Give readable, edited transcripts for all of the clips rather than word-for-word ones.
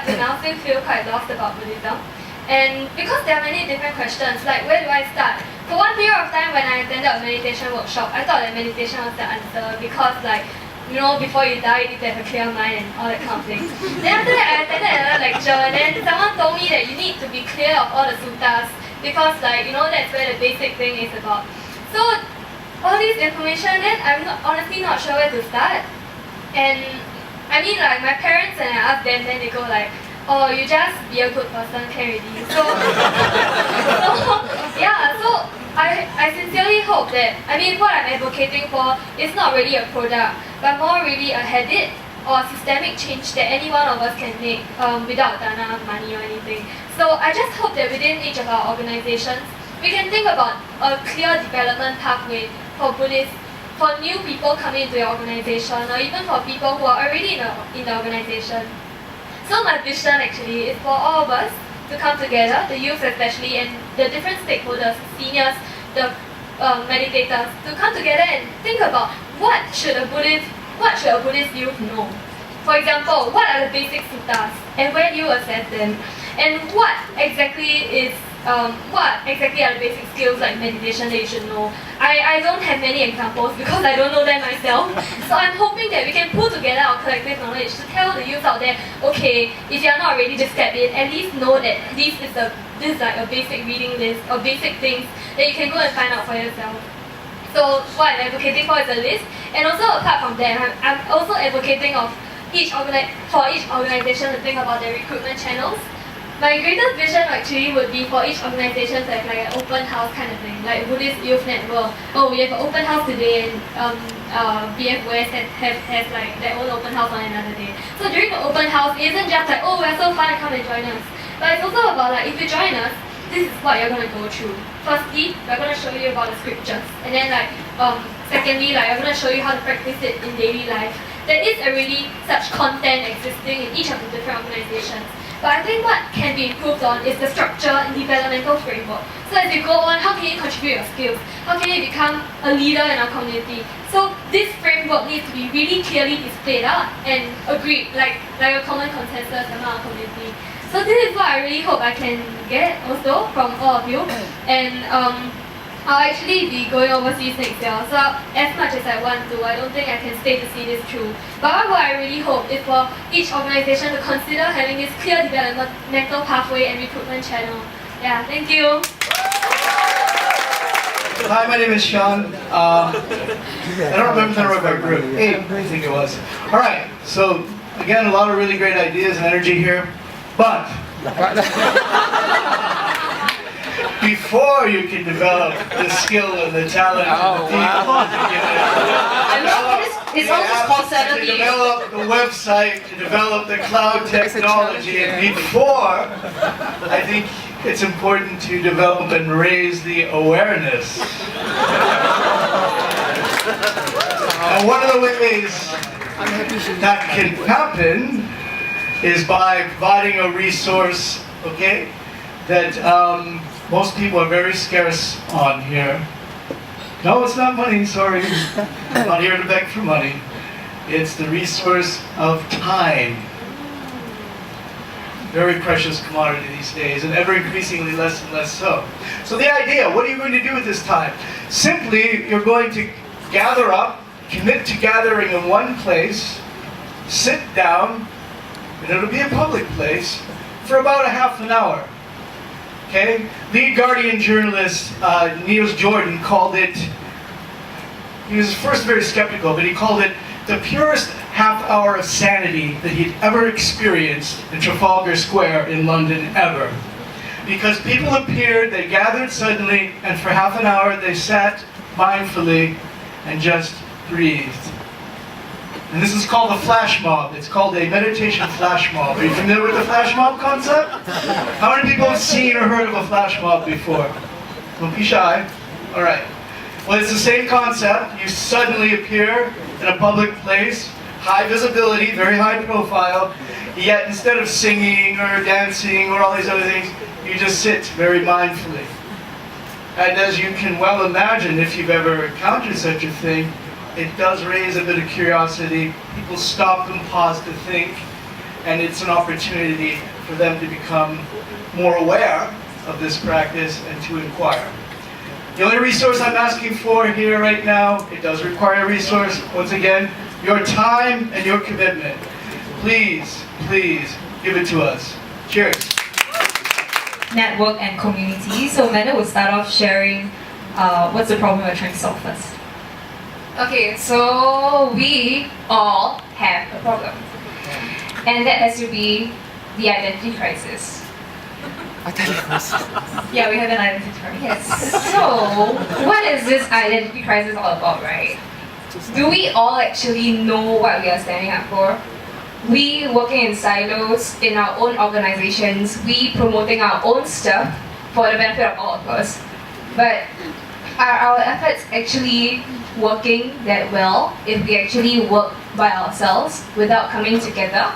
up to now still feel quite lost about Buddhism. And because there are many different questions, like where do I start? For one period of time when I attended a meditation workshop, I thought that meditation was the answer because like, you know, before you die, you need to have a clear mind and all that kind of thing. Then after that, I attended another lecture and then someone told me that you need to be clear of all the suttas because like, you know, that's where the basic thing is about. So, all this information, then I'm honestly not sure where to start. And I mean like my parents, and I ask them, then they go like, oh, you just be a good person, can already. So I sincerely hope that, I mean what I'm advocating for is not really a product, but more really a habit or a systemic change that any one of us can make without dana, money or anything. So I just hope that within each of our organizations, we can think about a clear development pathway for Buddhists, for new people coming into your organization, or even for people who are already in the organization. So my vision actually is for all of us to come together, the youth especially, and the different stakeholders, seniors, the meditators, to come together and think about what should a Buddhist youth know. For example, what are the basic suttas and where do you assess them? And what exactly are the basic skills like meditation that you should know? I don't have many examples because I don't know them myself. So I'm hoping that we can pull together our collective knowledge to tell the youth out there, okay, if you're not ready to step in, at least know that this is like a basic reading list of basic things that you can go and find out for yourself. So what I'm advocating for is a list, and also apart from that, I'm also advocating for each organization to think about their recruitment channels. My greatest vision actually would be for each organization to have like an open house kind of thing, like Buddhist Youth Network. Oh, we have an open house today, and BFOS has like their own open house on another day. So during the open house, it isn't just like, oh, we're so fun, come and join us. But it's also about like, if you join us, this is what you're going to go through. Firstly, we're going to show you about the scriptures, and then like secondly, like I'm going to show you how to practice it in daily life. There is already such content existing in each of the different organizations. But I think what can be improved on is the structure and developmental framework. So as you go on, how can you contribute your skills? How can you become a leader in our community? So this framework needs to be really clearly displayed out and agreed, like a common consensus among our community. So this is what I really hope I can get also from all of you. And I'll actually be going overseas next year, so as much as I want to, I don't think I can stay to see this through. But what I really hope is for each organization to consider having this clear developmental pathway and recruitment channel. Yeah, thank you. Hi, my name is Sean. I don't remember the number of our group. 8, I think it was. Alright, so again, a lot of really great ideas and energy here. But before you can develop the skill and the talent it's almost called to develop the website, to develop the cloud technology, and before, I think it's important to develop and raise the awareness. And one of the ways that can happen is by providing a resource, okay, that most people are very scarce on here. No, it's not money, sorry. I'm not here to beg for money. It's the resource of time. Very precious commodity these days, and ever increasingly less and less so. So the idea, what are you going to do with this time? Simply, you're going to gather up, commit to gathering in one place, sit down, and it'll be a public place, for about a half an hour. Okay? Lead Guardian journalist Niels Jordan called it, he was first very skeptical, but he called it the purest half hour of sanity that he'd ever experienced in Trafalgar Square in London ever. Because people appeared, they gathered suddenly, and for half an hour they sat mindfully and just breathed. And this is called a flash mob. It's called a meditation flash mob. Are you familiar with the flash mob concept? How many people have seen or heard of a flash mob before? Don't be shy. All right. Well, it's the same concept. You suddenly appear in a public place, high visibility, very high profile, yet instead of singing or dancing or all these other things, you just sit very mindfully. And as you can well imagine, if you've ever encountered such a thing, it does raise a bit of curiosity. People stop and pause to think. and it's an opportunity for them to become more aware of this practice and to inquire. The only resource I'm asking for here right now, it does require a resource, once again, your time and your commitment. Please, please give it to us. Cheers. Network and community. So Amanda will start off sharing what's the problem we're trying to solve first. Okay, so we all have a problem. And that has to be the identity crisis. Yeah, we have an identity crisis. Yes. So, what is this identity crisis all about, right? Do we all actually know what we are standing up for? We working in silos in our own organizations, we promoting our own stuff for the benefit of all of us. But are our efforts actually working that well if we actually work by ourselves without coming together?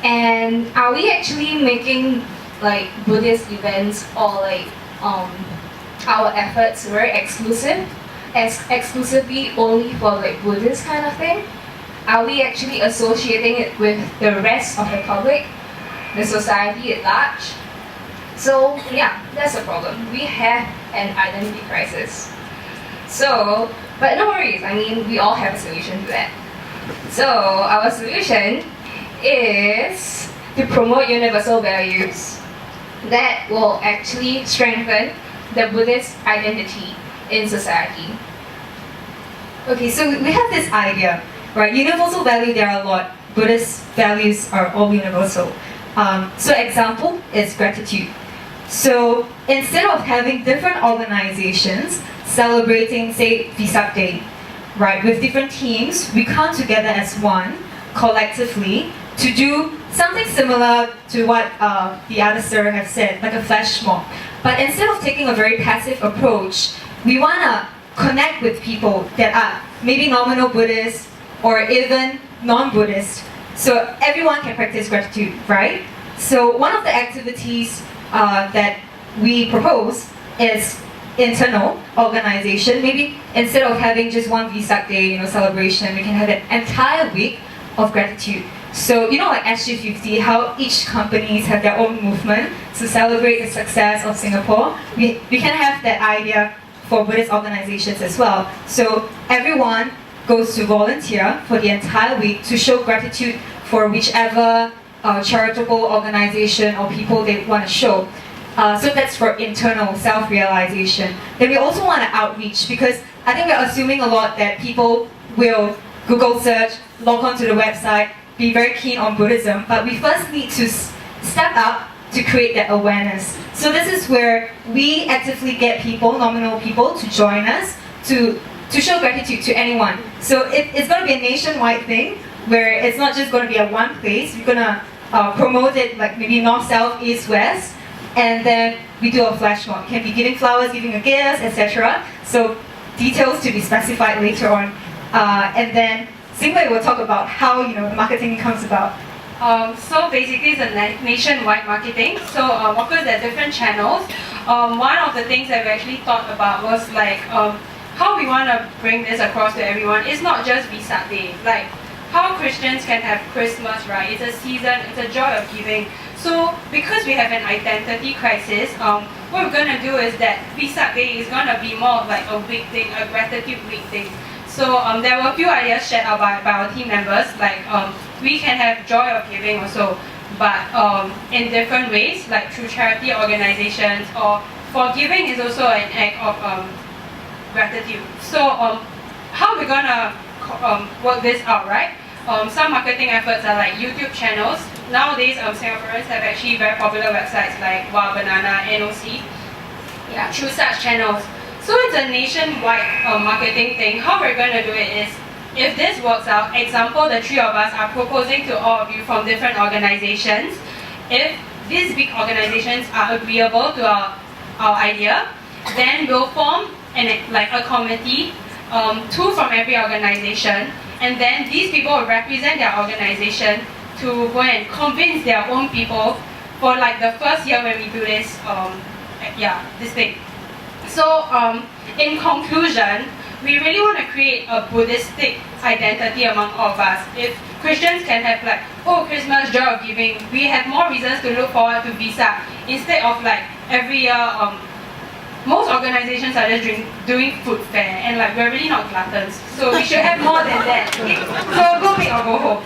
And are we actually making like Buddhist events or like our efforts very exclusive, exclusively only for like Buddhist kind of thing? Are we actually associating it with the rest of the public, the society at large? So yeah, that's a problem. We have an identity crisis. So, but no worries, I mean, we all have a solution to that. So, our solution is to promote universal values that will actually strengthen the Buddhist identity in society. Okay, so we have this idea, right? Universal value, there are a lot. Buddhist values are all universal. So example is gratitude. So instead of having different organizations celebrating, say, Vesak Day, right, with different teams, we come together as one, collectively, to do something similar to what the other sir have said, like a flash mob. But instead of taking a very passive approach, we want to connect with people that are maybe nominal Buddhists or even non-Buddhist, so everyone can practice gratitude, right? So one of the activities that we propose is internal organization. Maybe instead of having just one Vesak Day, celebration, we can have an entire week of gratitude. So like SG50, how each companies have their own movement to celebrate the success of Singapore. We can have that idea for Buddhist organizations as well. So everyone goes to volunteer for the entire week to show gratitude for whichever charitable organization or people they want to show. So that's for internal self-realization. Then we also want to outreach, because I think we're assuming a lot that people will Google search, log on to the website, be very keen on Buddhism, but we first need to step up to create that awareness. So this is where we actively get people, nominal people, to join us, to show gratitude to anyone. So it's going to be a nationwide thing, where it's not just going to be at one place. We're going to promote it like maybe north, south, east, west, and then we do a flash mob. It can be giving flowers, giving a gift, etc. So details to be specified later on. And then Singwei will talk about how the marketing comes about. So basically it's a nationwide marketing. So of course there are different channels. One of the things that we actually thought about was like how we want to bring this across to everyone. It's not just Vesak Day. Like how Christians can have Christmas, right? It's a season, it's a joy of giving. So because we have an identity crisis, what we're going to do is that Vesak Day is going to be more of like a week thing, a gratitude week thing. So there were a few ideas shared out by our team members, like we can have joy of giving also, but in different ways, like through charity organizations, or for giving is also an act of gratitude. So how we're gonna work this out, right? Some marketing efforts are like YouTube channels. Nowadays, Singaporeans have actually very popular websites like Wow Banana, NOC. Yeah, through such channels. So it's a nationwide marketing thing. How we're going to do it is, if this works out, example, the three of us are proposing to all of you from different organizations. If these big organizations are agreeable to our idea, then we'll form a committee, two from every organization, and then these people will represent their organization to go and convince their own people for like the first year when we do this, this thing. So, in conclusion, we really want to create a Buddhistic identity among all of us. If Christians can have like, oh, Christmas, joy of giving. We have more reasons to look forward to Visa instead of like every year. Most organizations are just doing food fair, and like we're really not gluttons, so we should have more than that. Okay? So go big or go home.